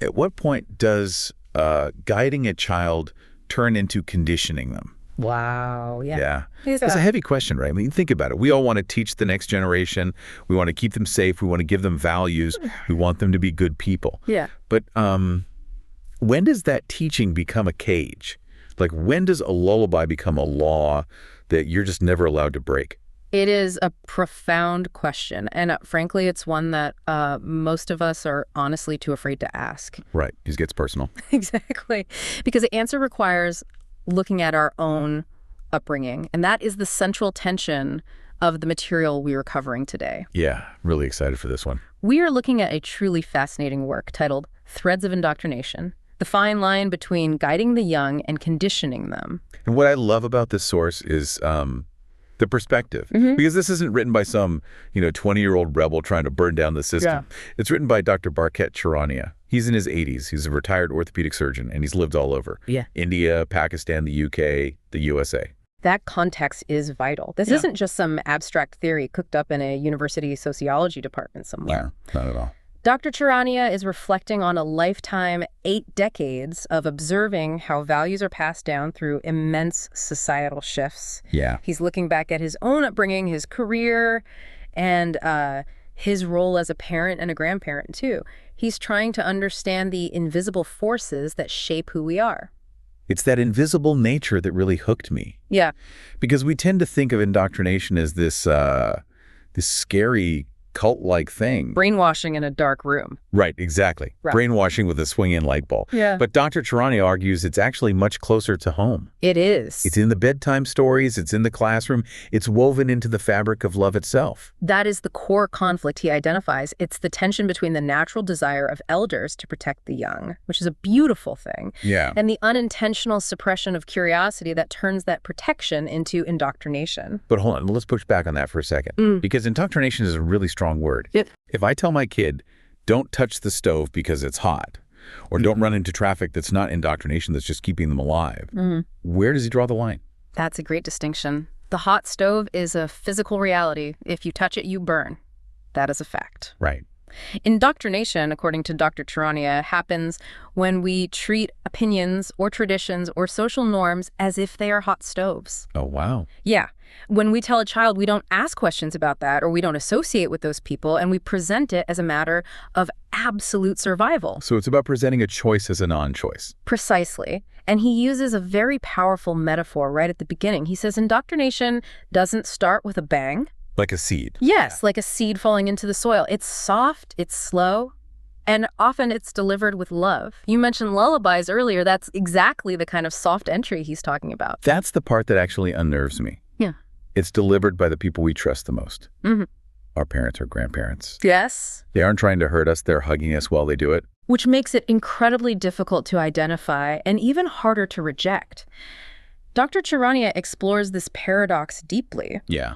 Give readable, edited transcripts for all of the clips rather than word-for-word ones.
At what point does guiding a child turn into conditioning them? Wow. Yeah. Yeah. It's a heavy question, right? I mean, think about it. We all want to teach the next generation. We want to keep them safe. We want to give them values. We want them to be good people. Yeah. But when does that teaching become a cage? Like, when does a lullaby become a law that you're just never allowed to break? It is a profound question. And frankly, it's one that most of us are honestly too afraid to ask. Right. It gets personal. Exactly. Because the answer requires looking at our own upbringing. And that is the central tension of the material we are covering today. Yeah. Really excited for this one. We are looking at a truly fascinating work titled Threads of Indoctrination, the fine line between guiding the young and conditioning them. And what I love about this source is the perspective. Because this isn't written by some, 20-year-old rebel trying to burn down the system. Yeah. It's written by Dr. Barkat Charania. He's in his 80s. He's a retired orthopedic surgeon, and he's lived all over. Yeah. India, Pakistan, the UK, the USA. That context is vital. This isn't just some abstract theory cooked up in a university sociology department somewhere. No, not at all. Dr. Charania is reflecting on a lifetime, 8 decades of observing how values are passed down through immense societal shifts. Yeah. He's looking back at his own upbringing, his career, and his role as a parent and a grandparent, too. He's trying to understand the invisible forces that shape who we are. It's that invisible nature that really hooked me. Yeah. Because we tend to think of indoctrination as this scary cult-like thing. Brainwashing in a dark room. Right, exactly. Right. Brainwashing with a swinging light bulb. Yeah. But Dr. Charania argues it's actually much closer to home. It is. It's in the bedtime stories. It's in the classroom. It's woven into the fabric of love itself. That is the core conflict he identifies. It's the tension between the natural desire of elders to protect the young, which is a beautiful thing, and the unintentional suppression of curiosity that turns that protection into indoctrination. But hold on, let's push back on that for a second. Because indoctrination is a really strong word. If I tell my kid, don't touch the stove because it's hot, or don't run into traffic, that's not indoctrination, that's just keeping them alive. Where does he draw the line? That's a great distinction. The hot stove is a physical reality. If you touch it, you burn. That is a fact. Right. Indoctrination, according to Dr. Charania, happens when we treat opinions or traditions or social norms as if they are hot stoves. Oh, wow. Yeah. When we tell a child we don't ask questions about that or we don't associate with those people, and we present it as a matter of absolute survival. So it's about presenting a choice as a non-choice. Precisely. And he uses a very powerful metaphor right at the beginning. He says indoctrination doesn't start with a bang. Like a seed. Yes, like a seed falling into the soil. It's soft, it's slow, and often it's delivered with love. You mentioned lullabies earlier. That's exactly the kind of soft entry he's talking about. That's the part that actually unnerves me. Yeah. It's delivered by the people we trust the most. Our parents or grandparents. Yes. They aren't trying to hurt us. They're hugging us while they do it. Which makes it incredibly difficult to identify and even harder to reject. Dr. Charania explores this paradox deeply. Yeah.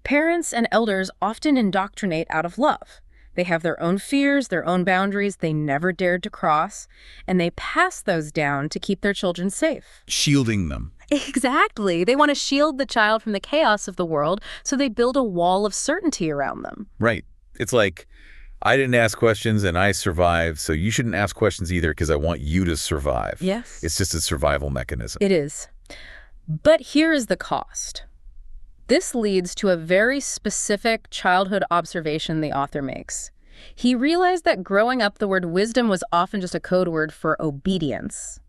Parents and elders often indoctrinate out of love. They have their own fears, their own boundaries they never dared to cross, and they pass those down to keep their children safe. Shielding them. Exactly. They want to shield the child from the chaos of the world, so they build a wall of certainty around them. Right. It's like, I didn't ask questions and I survived, so you shouldn't ask questions either because I want you to survive. Yes. It's just a survival mechanism. It is. But here is the cost. This leads to a very specific childhood observation the author makes. He realized that growing up, the word wisdom was often just a code word for obedience.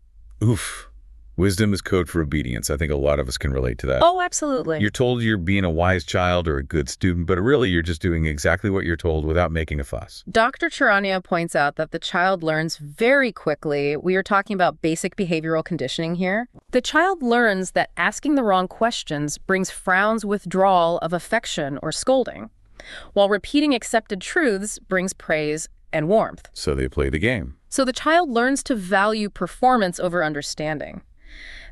Oof. Wisdom is code for obedience. I think a lot of us can relate to that. Oh, absolutely. You're told you're being a wise child or a good student, but really you're just doing exactly what you're told without making a fuss. Dr. Charania points out that the child learns very quickly. We are talking about basic behavioral conditioning here. The child learns that asking the wrong questions brings frowns, withdrawal of affection, or scolding, while repeating accepted truths brings praise and warmth. So they play the game. So the child learns to value performance over understanding.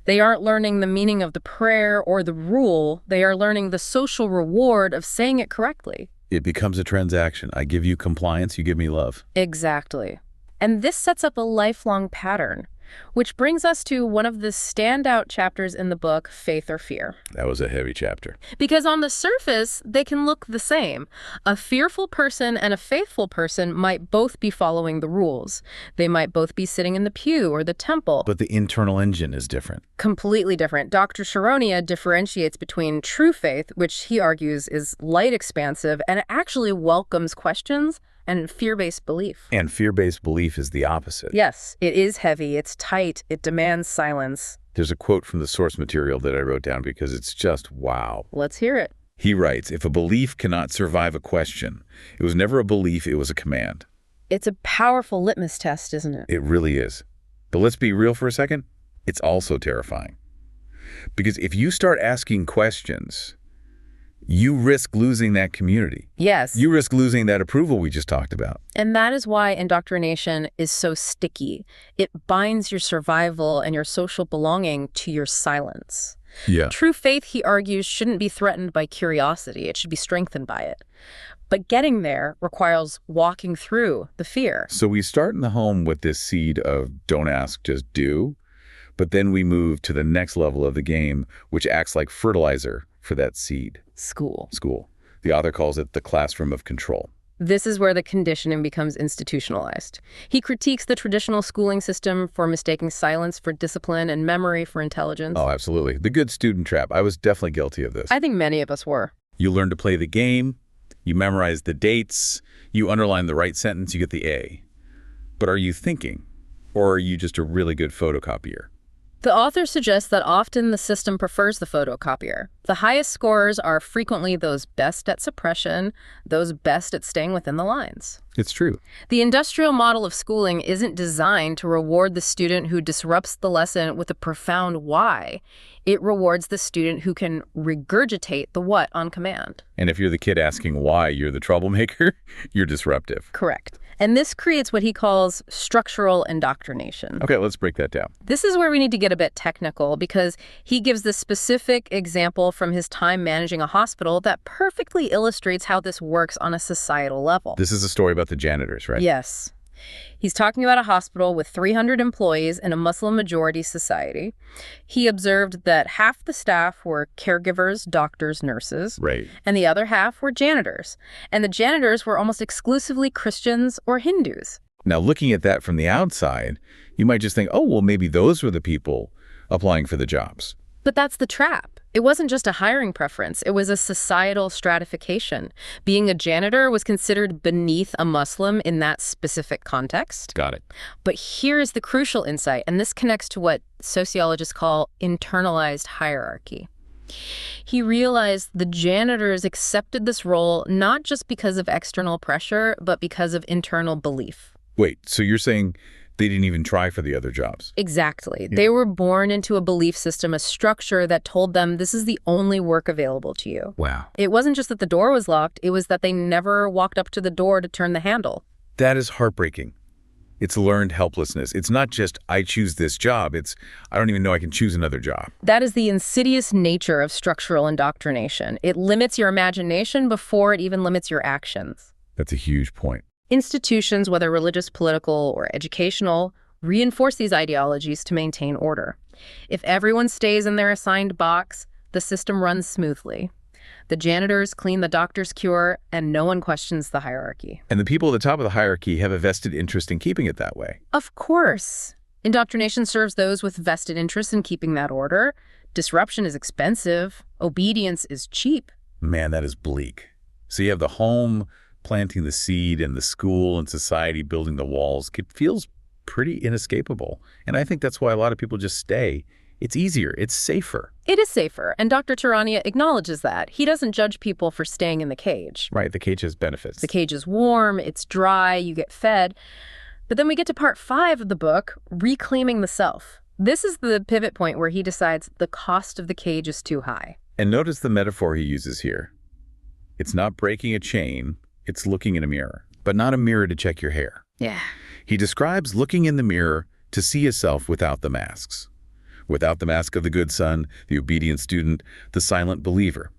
They aren't learning the meaning of the prayer or the rule. They are learning the social reward of saying it correctly. It becomes a transaction. I give you compliance, you give me love. Exactly. And this sets up a lifelong pattern. Which brings us to one of the standout chapters in the book, Faith or Fear. That was a heavy chapter. Because on the surface, they can look the same. A fearful person and a faithful person might both be following the rules. They might both be sitting in the pew or the temple. But the internal engine is different. Completely different. Dr. Charania differentiates between true faith, which he argues is light expansive and actually welcomes questions, and fear-based belief. And fear-based belief is the opposite. Yes, it is heavy, it's tight, it demands silence. There's a quote from the source material that I wrote down because it's just wow. Let's hear it. He writes, if a belief cannot survive a question, it was never a belief, it was a command. It's a powerful litmus test, isn't it? It really is. But let's be real for a second. It's also terrifying. Because if you start asking questions, you risk losing that community. Yes. You risk losing that approval we just talked about. And that is why indoctrination is so sticky. It binds your survival and your social belonging to your silence. Yeah. True faith, he argues, shouldn't be threatened by curiosity. It should be strengthened by it. But getting there requires walking through the fear. So we start in the home with this seed of don't ask, just do. But then we move to the next level of the game, which acts like fertilizer for that seed. School. The author calls it the classroom of control. This is where the conditioning becomes institutionalized. He critiques the traditional schooling system for mistaking silence for discipline and memory for intelligence. Oh, absolutely. The good student trap. I was definitely guilty of this. I think many of us were. You learn to play the game, you memorize the dates, you underline the right sentence, you get the A. But are you thinking? Or are you just a really good photocopier? The author suggests that often the system prefers the photocopier. The highest scorers are frequently those best at suppression, those best at staying within the lines. It's true. The industrial model of schooling isn't designed to reward the student who disrupts the lesson with a profound why. It rewards the student who can regurgitate the what on command. And if you're the kid asking why you're the troublemaker, you're disruptive. Correct. And this creates what he calls structural indoctrination. Okay, let's break that down. This is where we need to get a bit technical because he gives this specific example from his time managing a hospital that perfectly illustrates how this works on a societal level. This is a story about the janitors, right? Yes. He's talking about a hospital with 300 employees in a Muslim-majority society. He observed that half the staff were caregivers, doctors, nurses, Right. and the other half were janitors. And the janitors were almost exclusively Christians or Hindus. Now, looking at that from the outside, you might just think, oh, well, maybe those were the people applying for the jobs. But that's the trap. It wasn't just a hiring preference. It was a societal stratification. Being a janitor was considered beneath a Muslim in that specific context. Got it. But here is the crucial insight, and this connects to what sociologists call internalized hierarchy. He realized the janitors accepted this role not just because of external pressure, but because of internal belief. Wait, so you're saying they didn't even try for the other jobs? Exactly. They were born into a belief system, a structure that told them this is the only work available to you. Wow. It wasn't just that the door was locked, it was that they never walked up to the door to turn the handle. That is heartbreaking. It's learned helplessness. It's not just, I choose this job. It's, I don't even know I can choose another job. That is the insidious nature of structural indoctrination. It limits your imagination before it even limits your actions. That's a huge point. Institutions, whether religious, political, or educational, reinforce these ideologies to maintain order. If everyone stays in their assigned box, the system runs smoothly. The janitors clean the doctor's cure, and no one questions the hierarchy. And the people at the top of the hierarchy have a vested interest in keeping it that way. Of course. Indoctrination serves those with vested interest in keeping that order. Disruption is expensive. Obedience is cheap. Man, that is bleak. So you have the home planting the seed and the school and society building the walls. It feels pretty inescapable. And I think that's why a lot of people just stay. It's easier. It's safer. It is safer, and Dr. Charania acknowledges that. He doesn't judge people for staying in the cage. Right, the cage has benefits. The cage is warm, it's dry, you get fed. But then we get to part 5 of the book, Reclaiming the Self. This is the pivot point where he decides the cost of the cage is too high. And notice the metaphor he uses here. It's not breaking a chain, it's looking in a mirror, but not a mirror to check your hair. Yeah. He describes looking in the mirror to see yourself without the masks. Without the mask of the good son, the obedient student, the silent believer.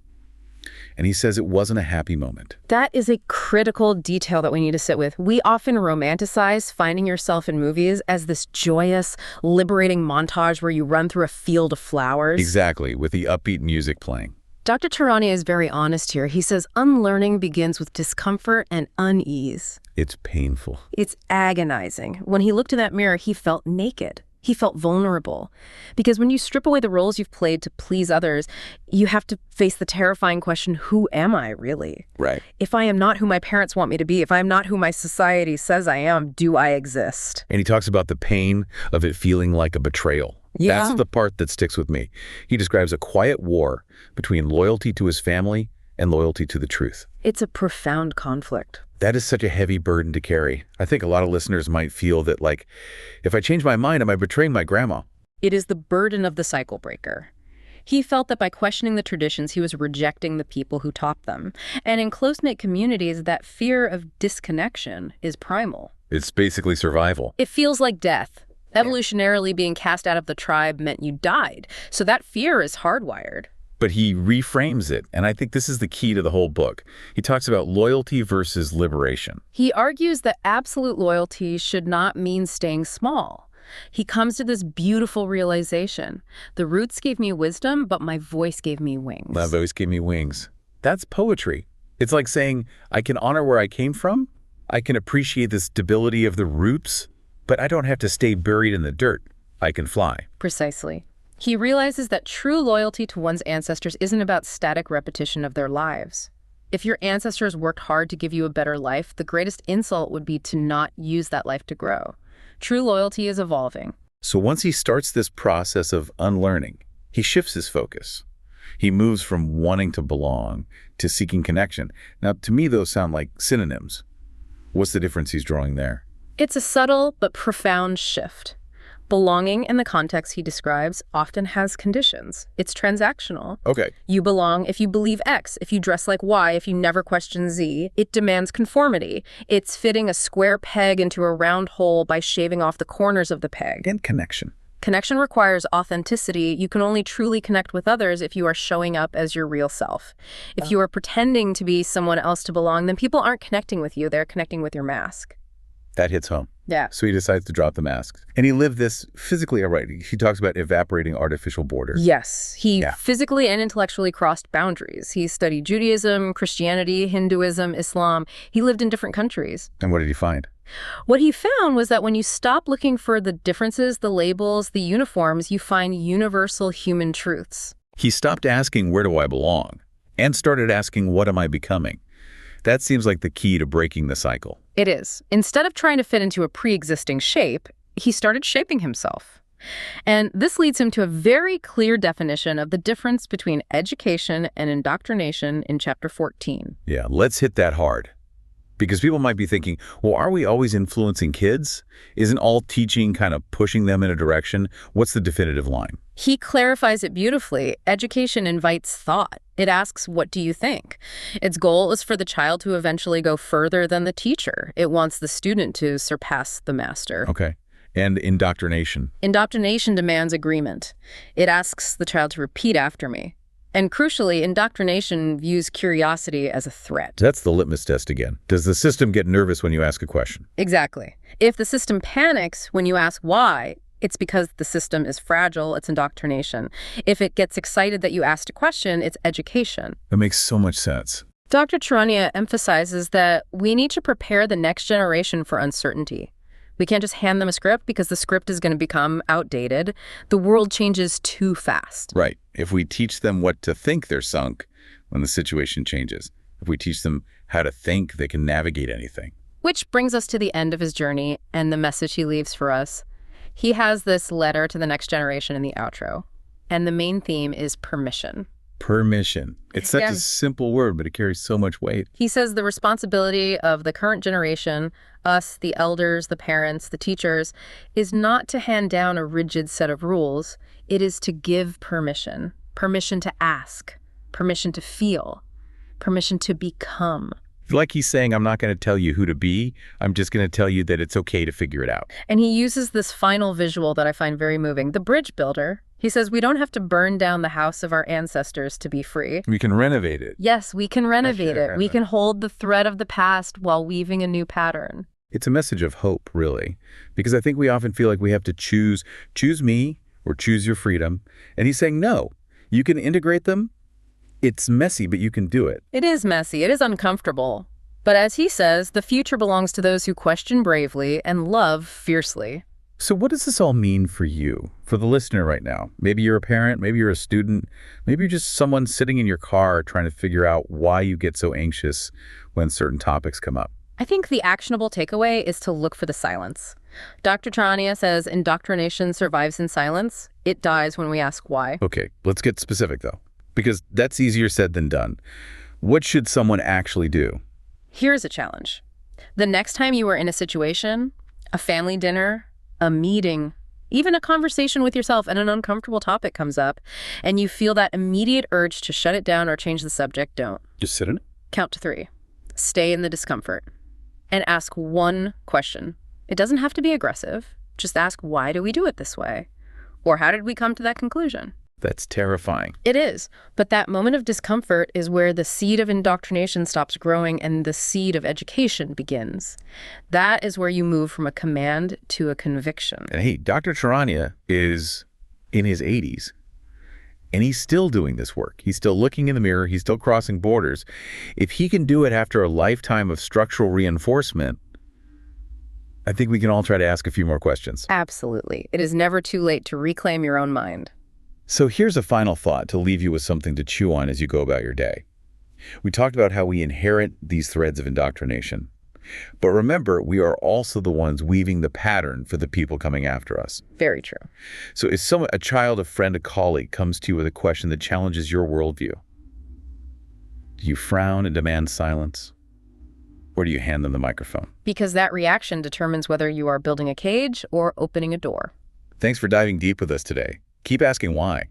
And he says it wasn't a happy moment. That is a critical detail that we need to sit with. We often romanticize finding yourself in movies as this joyous, liberating montage where you run through a field of flowers. Exactly, with the upbeat music playing. Dr. Charania is very honest here. He says unlearning begins with discomfort and unease. It's painful. It's agonizing. When he looked in that mirror, he felt naked. He felt vulnerable. Because when you strip away the roles you've played to please others, you have to face the terrifying question, who am I really? Right. If I am not who my parents want me to be, if I am not who my society says I am, do I exist? And he talks about the pain of it feeling like a betrayal. Yeah. That's the part that sticks with me. He describes a quiet war between loyalty to his family and loyalty to the truth. It's a profound conflict. That is such a heavy burden to carry. I think a lot of listeners might feel that, like, if I change my mind, am I betraying my grandma? It is the burden of the cycle breaker. He felt that by questioning the traditions, he was rejecting the people who taught them. And in close-knit communities, that fear of disconnection is primal. It's basically survival. It feels like death. Evolutionarily, being cast out of the tribe meant you died. So that fear is hardwired. But he reframes it, and I think this is the key to the whole book. He talks about loyalty versus liberation. He argues that absolute loyalty should not mean staying small. He comes to this beautiful realization. The roots gave me wisdom, but my voice gave me wings. My voice gave me wings. That's poetry. It's like saying, I can honor where I came from. I can appreciate the stability of the roots, but I don't have to stay buried in the dirt. I can fly. Precisely. He realizes that true loyalty to one's ancestors isn't about static repetition of their lives. If your ancestors worked hard to give you a better life, the greatest insult would be to not use that life to grow. True loyalty is evolving. So once he starts this process of unlearning, he shifts his focus. He moves from wanting to belong to seeking connection. Now, to me, those sound like synonyms. What's the difference he's drawing there? It's a subtle but profound shift. Belonging, in the context he describes, often has conditions. It's transactional. Okay. You belong if you believe X, if you dress like Y, if you never question Z. It demands conformity. It's fitting a square peg into a round hole by shaving off the corners of the peg. And connection. Connection requires authenticity. You can only truly connect with others if you are showing up as your real self. If you are pretending to be someone else to belong, then people aren't connecting with you. They're connecting with your mask. That hits home. Yeah. So he decides to drop the masks. And he lived this physically outright. He talks about evaporating artificial borders. Yes. He physically and intellectually crossed boundaries. He studied Judaism, Christianity, Hinduism, Islam. He lived in different countries. And what did he find? What he found was that when you stop looking for the differences, the labels, the uniforms, you find universal human truths. He stopped asking, where do I belong? And started asking, what am I becoming? That seems like the key to breaking the cycle. It is. Instead of trying to fit into a pre-existing shape, he started shaping himself. And this leads him to a very clear definition of the difference between education and indoctrination in chapter 14. Yeah, let's hit that hard. Because people might be thinking, well, are we always influencing kids? Isn't all teaching kind of pushing them in a direction? What's the definitive line? He clarifies it beautifully. Education invites thought. It asks, what do you think? Its goal is for the child to eventually go further than the teacher. It wants the student to surpass the master. Okay. And indoctrination? Indoctrination demands agreement. It asks the child to repeat after me. And crucially, indoctrination views curiosity as a threat. That's the litmus test again. Does the system get nervous when you ask a question? Exactly. If the system panics when you ask why, it's because the system is fragile, it's indoctrination. If it gets excited that you asked a question, it's education. That makes so much sense. Dr. Charania emphasizes that we need to prepare the next generation for uncertainty. We can't just hand them a script because the script is going to become outdated. The world changes too fast. Right. If we teach them what to think, they're sunk when the situation changes. If we teach them how to think, they can navigate anything. Which brings us to the end of his journey and the message he leaves for us. He has this letter to the next generation in the outro, and the main theme is permission. Permission. It's such a simple word, but it carries so much weight. He says the responsibility of the current generation, us, the elders, the parents, the teachers, is not to hand down a rigid set of rules. It is to give permission. Permission to ask. Permission to feel. Permission to become. Like he's saying, I'm not going to tell you who to be. I'm just going to tell you that it's okay to figure it out. And he uses this final visual that I find very moving. The bridge builder, He says we don't have to burn down the house of our ancestors to be free. We can renovate it. Yes, we can renovate it. We can hold the thread of the past while weaving a new pattern. It's a message of hope, really, because I think we often feel like we have to choose me or choose your freedom. And he's saying, no, you can integrate them. It's messy, but you can do it. It is messy. It is uncomfortable. But as he says, the future belongs to those who question bravely and love fiercely. So what does this all mean for you, for the listener right now? Maybe you're a parent, maybe you're a student, maybe you're just someone sitting in your car trying to figure out why you get so anxious when certain topics come up. I think the actionable takeaway is to look for the silence. Dr. Charania says indoctrination survives in silence. It dies when we ask why. Okay, let's get specific though, because that's easier said than done. What should someone actually do? Here's a challenge. The next time you are in a situation, a family dinner, a meeting, even a conversation with yourself and an uncomfortable topic comes up, and you feel that immediate urge to shut it down or change the subject, don't. Just sit in it? Count to 3. Stay in the discomfort. And ask one question. It doesn't have to be aggressive. Just ask, why do we do it this way? Or how did we come to that conclusion? That's terrifying. It is. But that moment of discomfort is where the seed of indoctrination stops growing and the seed of education begins. That is where you move from a command to a conviction. And hey, Dr. Charania is in his 80s. And he's still doing this work. He's still looking in the mirror. He's still crossing borders. If he can do it after a lifetime of structural reinforcement, I think we can all try to ask a few more questions. Absolutely. It is never too late to reclaim your own mind. So here's a final thought to leave you with something to chew on as you go about your day. We talked about how we inherit these threads of indoctrination. But remember, we are also the ones weaving the pattern for the people coming after us. Very true. So if a child, a friend, a colleague comes to you with a question that challenges your worldview, do you frown and demand silence? Or do you hand them the microphone? Because that reaction determines whether you are building a cage or opening a door. Thanks for diving deep with us today. Keep asking why.